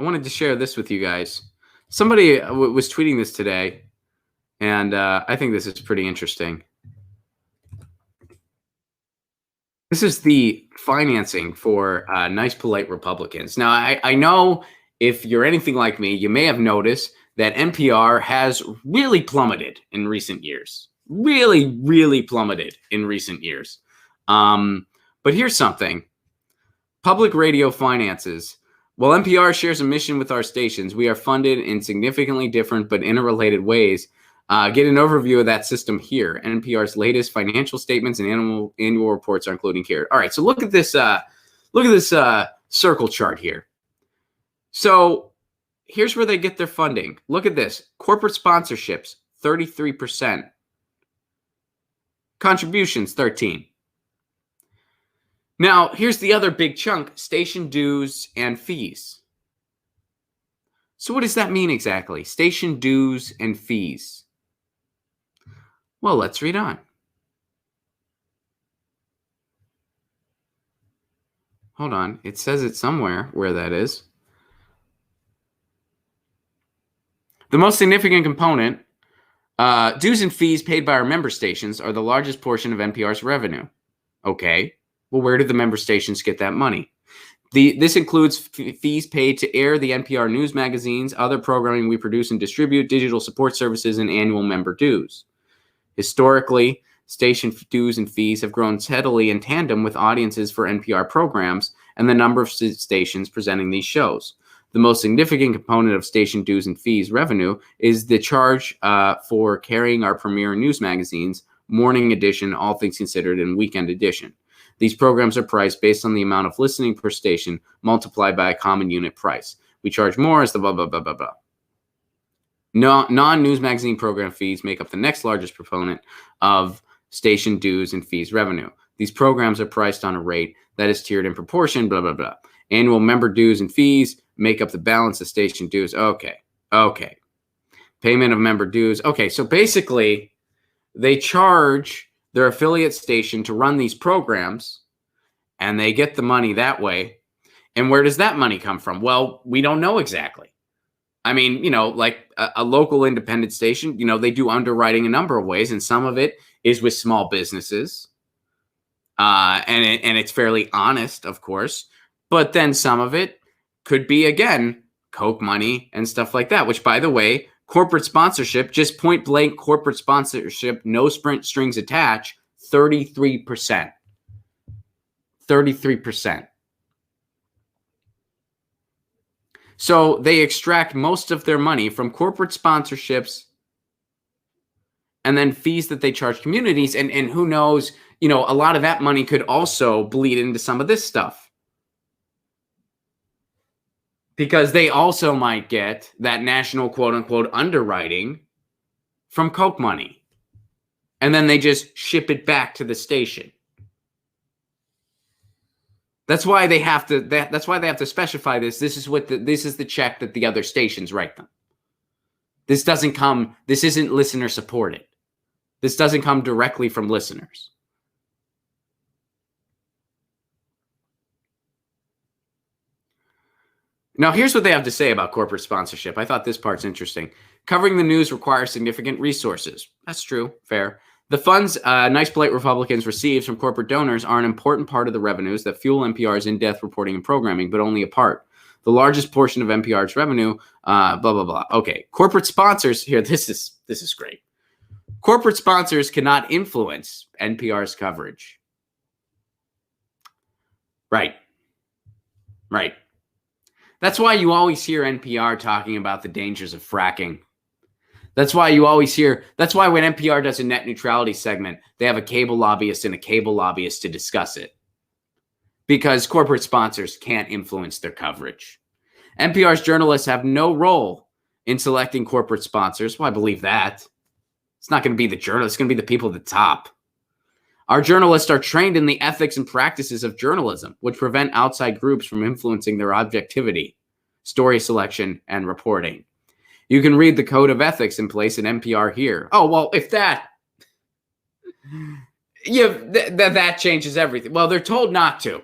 I wanted to share this with you guys. Somebody was tweeting this today, and I think this is pretty interesting. This is the financing for nice, polite Republicans. Now, I know if you're anything like me, you may have noticed that NPR has really plummeted in recent years. Really, really plummeted in recent years. But here's something. Public radio finances. While NPR shares a mission with our stations, we are funded in significantly different but interrelated ways. Get an overview of that system here. NPR's latest financial statements and annual reports are including here. All right, so look at this. Look at this circle chart here. So here's where they get their funding. Look at this: corporate sponsorships, 33%. Contributions, 13%. Now here's the other big chunk: station dues and fees. So what does that mean exactly? Station dues and fees. Well, let's read on. Hold on. It says it somewhere where that is. The most significant component, dues and fees paid by our member stations, are the largest portion of NPR's revenue. Okay. Well, where do the member stations get that money? This includes fees paid to air the NPR news magazines, other programming we produce and distribute, digital support services, and annual member dues. Historically, station dues and fees have grown steadily in tandem with audiences for NPR programs and the number of stations presenting these shows. The most significant component of station dues and fees revenue is the charge for carrying our premier news magazines, Morning Edition, All Things Considered, and Weekend Edition. These programs are priced based on the amount of listening per station multiplied by a common unit price. We charge more as the blah, blah, blah, blah, blah. Non-news magazine program fees make up the next largest proponent of station dues and fees revenue. These programs are priced on a rate that is tiered in proportion, blah, blah, blah. Annual member dues and fees make up the balance of station dues. Okay. Payment of member dues. Okay, so basically, they charge their affiliate station to run these programs, and they get the money that way. And where does that money come from? Well, we don't know exactly. I mean, like a local independent station, they do underwriting a number of ways, and some of it is with small businesses. And it's fairly honest, of course. But then some of it could be, again, Coke money and stuff like that, which, by the way, corporate sponsorship, just point blank corporate sponsorship, no strings attached, 33%. 33%. So they extract most of their money from corporate sponsorships and then fees that they charge communities. And who knows, a lot of that money could also bleed into some of this stuff. Because they also might get that national quote-unquote underwriting from Coke money. And then they just ship it back to the station. That's why they have to. That's why they have to specify this. This is the check that the other stations write them. This doesn't come. This isn't listener supported. This doesn't come directly from listeners. Now, here's what they have to say about corporate sponsorship. I thought this part's interesting. Covering the news requires significant resources. That's true. Fair. The funds Nice Polite Republicans receives from corporate donors are an important part of the revenues that fuel NPR's in-depth reporting and programming, but only a part. The largest portion of NPR's revenue, blah, blah, blah. Okay. Corporate sponsors here. This is great. Corporate sponsors cannot influence NPR's coverage. Right. That's why you always hear NPR talking about the dangers of fracking. That's why when NPR does a net neutrality segment, they have a cable lobbyist and a cable lobbyist to discuss it. Because corporate sponsors can't influence their coverage. NPR's journalists have no role in selecting corporate sponsors. Well, I believe that. It's not going to be the journalists. It's going to be the people at the top. Our journalists are trained in the ethics and practices of journalism, which prevent outside groups from influencing their objectivity, story selection, and reporting. You can read the code of ethics in place at NPR here. Oh, well, if that changes everything. Well, they're told not to.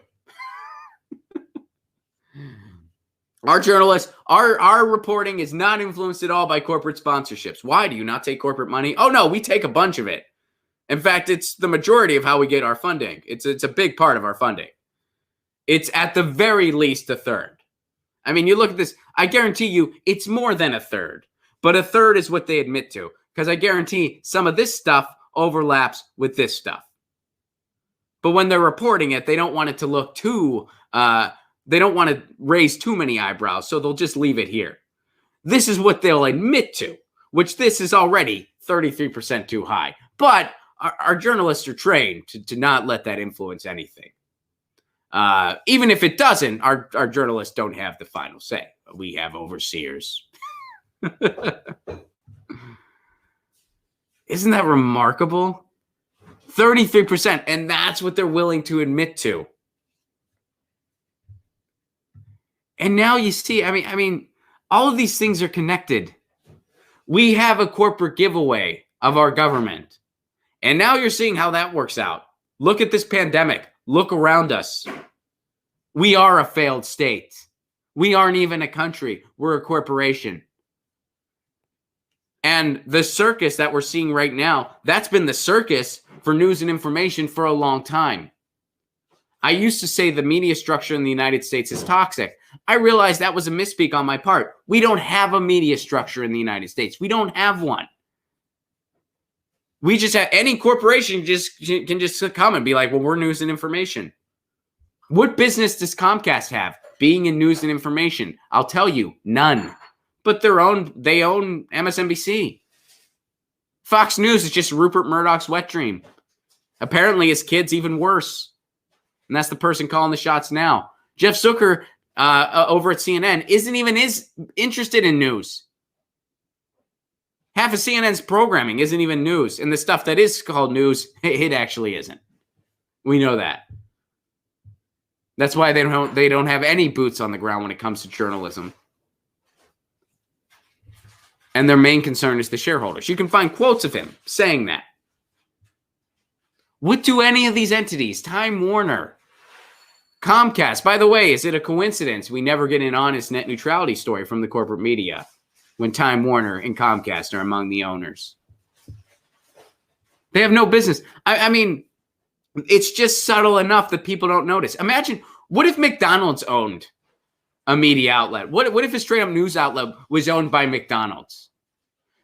Our journalists, our reporting is not influenced at all by corporate sponsorships. Why do you not take corporate money? Oh no, we take a bunch of it. In fact, it's the majority of how we get our funding. It's a big part of our funding. It's at the very least a third. I mean, you look at this, I guarantee you it's more than a third. But a third is what they admit to, because I guarantee some of this stuff overlaps with this stuff. But when they're reporting it, they don't want it to look too they don't want to raise too many eyebrows, so they'll just leave it here. This is what they'll admit to, which this is already 33% too high. But our journalists are trained to not let that influence anything. Even if it doesn't, our journalists don't have the final say. We have overseers. Isn't that remarkable? 33%, and that's what they're willing to admit to. And now you see, I mean, all of these things are connected. We have a corporate giveaway of our government. And now you're seeing how that works out. Look at this pandemic. Look around us. We are a failed state. We aren't even a country. We're a corporation. And the circus that we're seeing right now, that's been the circus for news and information for a long time. I used to say the media structure in the United States is toxic. I realized that was a misspeak on my part. We don't have a media structure in the United States. We don't have one. We just have, any corporation can just come and be like, well, we're news and information. What business does Comcast have being in news and information? I'll tell you, none. But they own MSNBC. Fox News is just Rupert Murdoch's wet dream. Apparently his kid's even worse. And that's the person calling the shots now. Jeff Zucker over at CNN isn't even interested in news. Half of CNN's programming isn't even news. And the stuff that is called news, it actually isn't. We know that. That's why they don't have any boots on the ground when it comes to journalism. And their main concern is the shareholders. You can find quotes of him saying that. What do any of these entities, Time Warner, Comcast, by the way, is it a coincidence we never get an honest net neutrality story from the corporate media when Time Warner and Comcast are among the owners? They have no business. I mean, it's just subtle enough that people don't notice. Imagine, what if McDonald's owned a media outlet? What if a straight up news outlet was owned by McDonald's?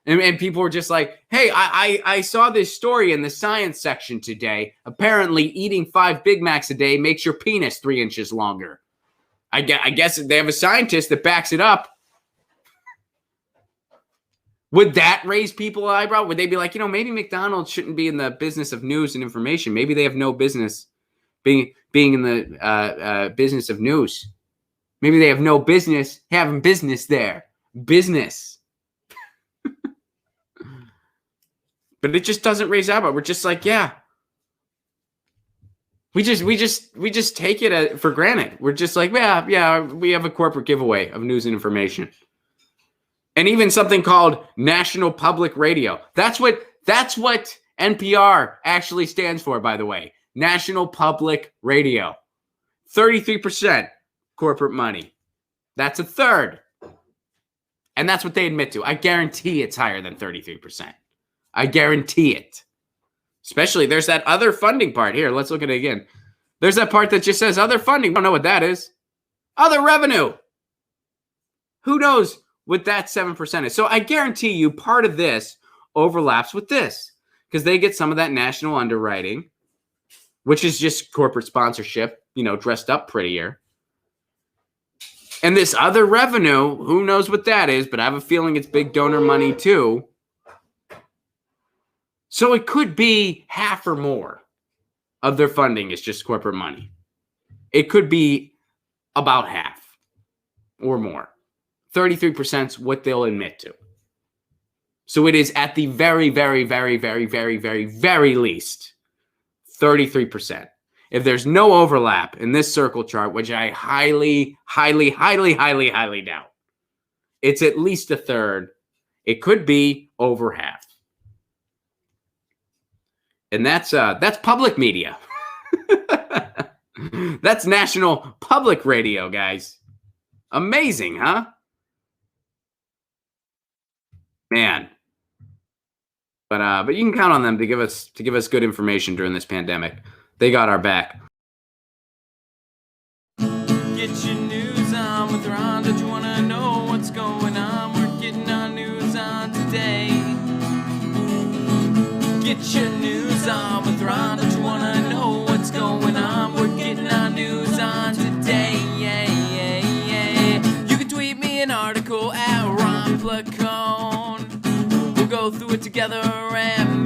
And people were just like, hey, I saw this story in the science section today. Apparently eating 5 Big Macs a day makes your penis 3 inches longer. I guess they have a scientist that backs it up. Would that raise people's eyebrow? Would they be like, maybe McDonald's shouldn't be in the business of news and information. Maybe they have no business being in the business of news. Maybe they have no business having business there. Business. But it just doesn't raise eyebrow. We're just like, yeah. We just take it for granted. We're just like, yeah, we have a corporate giveaway of news and information. And even something called National Public Radio. That's what NPR actually stands for, by the way. National Public Radio. 33% corporate money. That's a third. And that's what they admit to. I guarantee it's higher than 33%. I guarantee it. Especially, there's that other funding part. Here, let's look at it again. There's that part that just says other funding. I don't know what that is. Other revenue. Who knows what that 7% is? So I guarantee you part of this overlaps with this, because they get some of that national underwriting, which is just corporate sponsorship, dressed up prettier. And this other revenue, who knows what that is, but I have a feeling it's big donor money too. So it could be half or more of their funding is just corporate money. It could be about half or more. 33% is what they'll admit to. So it is at the very, very, very, very, very, very, very least 33%. If there's no overlap in this circle chart, which I highly, highly, highly, highly, highly doubt, it's at least a third. It could be over half. And that's public media. That's National Public Radio, guys. Amazing, huh? Man. But you can count on them to give us good information during this pandemic. They got our back. Get your news on with Ron. Don't you want to know what's going on? We're getting our news on today. Get your news on with Ron. Don't you want to know what's going on? We're getting our news on today. Yeah, yeah, yeah. You can tweet me an article at Ron Placone. We'll go through it together and